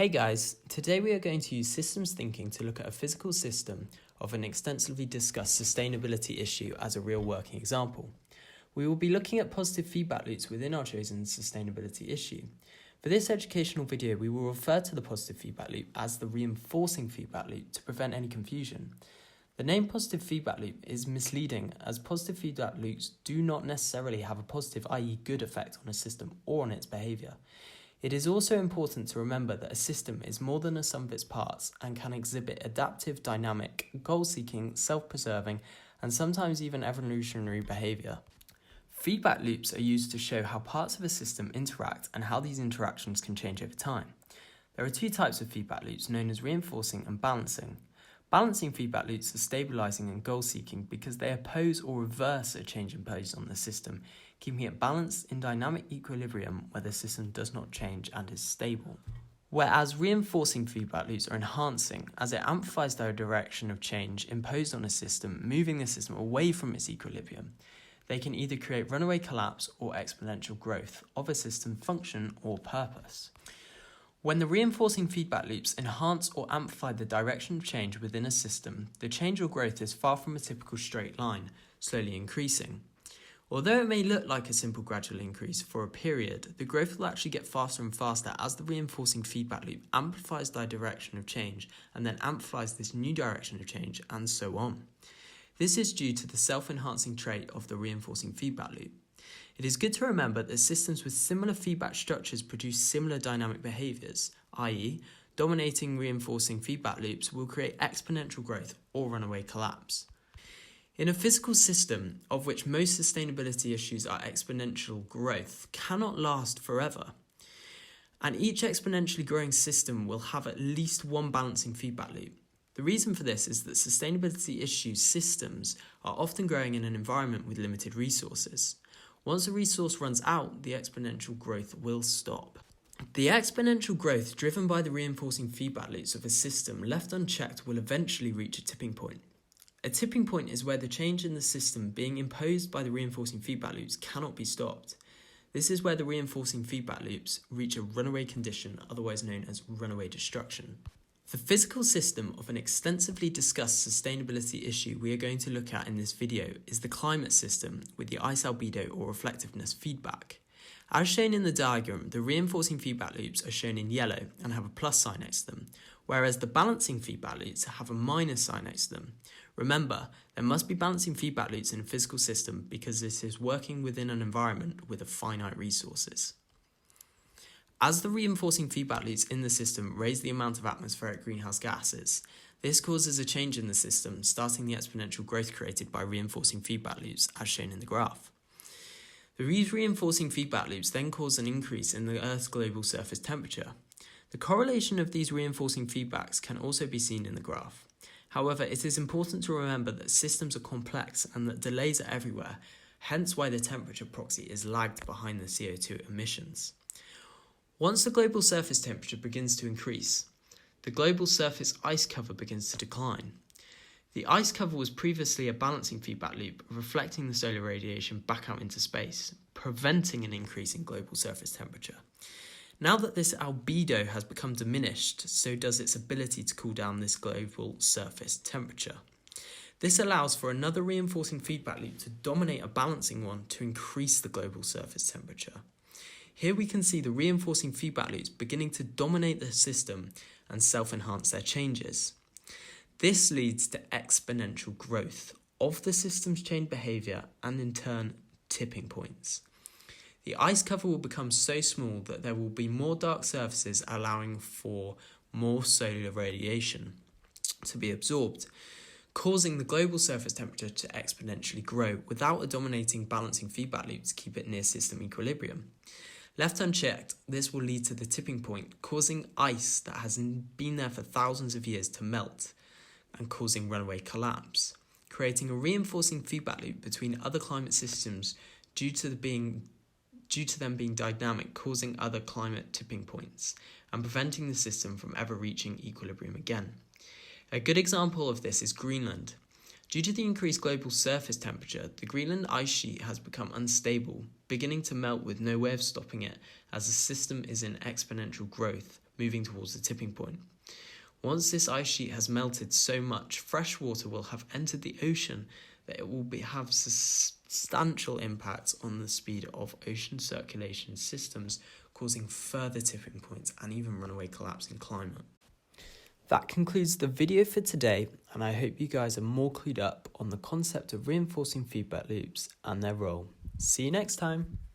Hey guys, today we are going to use systems thinking to look at a physical system of an extensively discussed sustainability issue as a real working example. We will be looking at positive feedback loops within our chosen sustainability issue. For this educational video, we will refer to the positive feedback loop as the reinforcing feedback loop to prevent any confusion. The name positive feedback loop is misleading as positive feedback loops do not necessarily have a positive, i.e. good effect on a system or on its behaviour. It is also important to remember that a system is more than a sum of its parts and can exhibit adaptive, dynamic, goal-seeking, self-preserving, and sometimes even evolutionary behaviour. Feedback loops are used to show how parts of a system interact and how these interactions can change over time. There are two types of feedback loops known as reinforcing and balancing. Balancing feedback loops are stabilising and goal-seeking because they oppose or reverse a change imposed on the system, keeping it balanced in dynamic equilibrium where the system does not change and is stable. Whereas reinforcing feedback loops are enhancing, as it amplifies the direction of change imposed on a system, moving the system away from its equilibrium. They can either create runaway collapse or exponential growth of a system function or purpose. When the reinforcing feedback loops enhance or amplify the direction of change within a system, the change or growth is far from a typical straight line, slowly increasing. Although it may look like a simple gradual increase for a period, the growth will actually get faster and faster as the reinforcing feedback loop amplifies the direction of change and then amplifies this new direction of change and so on. This is due to the self-enhancing trait of the reinforcing feedback loop. It is good to remember that systems with similar feedback structures produce similar dynamic behaviours, i.e., dominating reinforcing feedback loops will create exponential growth or runaway collapse. In a physical system, of which most sustainability issues are exponential growth, cannot last forever. And each exponentially growing system will have at least one balancing feedback loop. The reason for this is that sustainability issue systems are often growing in an environment with limited resources. Once a resource runs out, the exponential growth will stop. The exponential growth driven by the reinforcing feedback loops of a system left unchecked will eventually reach a tipping point. A tipping point is where the change in the system being imposed by the reinforcing feedback loops cannot be stopped. This is where the reinforcing feedback loops reach a runaway condition, otherwise known as runaway destruction. The physical system of an extensively discussed sustainability issue we are going to look at in this video is the climate system with the ice albedo or reflectiveness feedback. As shown in the diagram, the reinforcing feedback loops are shown in yellow and have a plus sign next to them, whereas the balancing feedback loops have a minus sign next to them. Remember, there must be balancing feedback loops in a physical system because this is working within an environment with finite resources. As the reinforcing feedback loops in the system raise the amount of atmospheric greenhouse gases, this causes a change in the system, starting the exponential growth created by reinforcing feedback loops, as shown in the graph. These reinforcing feedback loops then cause an increase in the Earth's global surface temperature. The correlation of these reinforcing feedbacks can also be seen in the graph. However, it is important to remember that systems are complex and that delays are everywhere, hence why the temperature proxy is lagged behind the CO2 emissions. Once the global surface temperature begins to increase, the global surface ice cover begins to decline. The ice cover was previously a balancing feedback loop, reflecting the solar radiation back out into space, preventing an increase in global surface temperature. Now that this albedo has become diminished, so does its ability to cool down this global surface temperature. This allows for another reinforcing feedback loop to dominate a balancing one to increase the global surface temperature. Here we can see the reinforcing feedback loops beginning to dominate the system and self-enhance their changes. This leads to exponential growth of the system's change behaviour and in turn tipping points. The ice cover will become so small that there will be more dark surfaces allowing for more solar radiation to be absorbed, causing the global surface temperature to exponentially grow without a dominating balancing feedback loop to keep it near system equilibrium. Left unchecked, this will lead to the tipping point, causing ice that has been there for thousands of years to melt and causing runaway collapse, creating a reinforcing feedback loop between other climate systems due to them being dynamic, causing other climate tipping points and preventing the system from ever reaching equilibrium again. A good example of this is Greenland. Due to the increased global surface temperature, the Greenland ice sheet has become unstable, beginning to melt with no way of stopping it as the system is in exponential growth, moving towards the tipping point. Once this ice sheet has melted so much, fresh water will have entered the ocean that it will have substantial impacts on the speed of ocean circulation systems, causing further tipping points and even runaway collapse in climate. That concludes the video for today, and I hope you guys are more clued up on the concept of reinforcing feedback loops and their role. See you next time.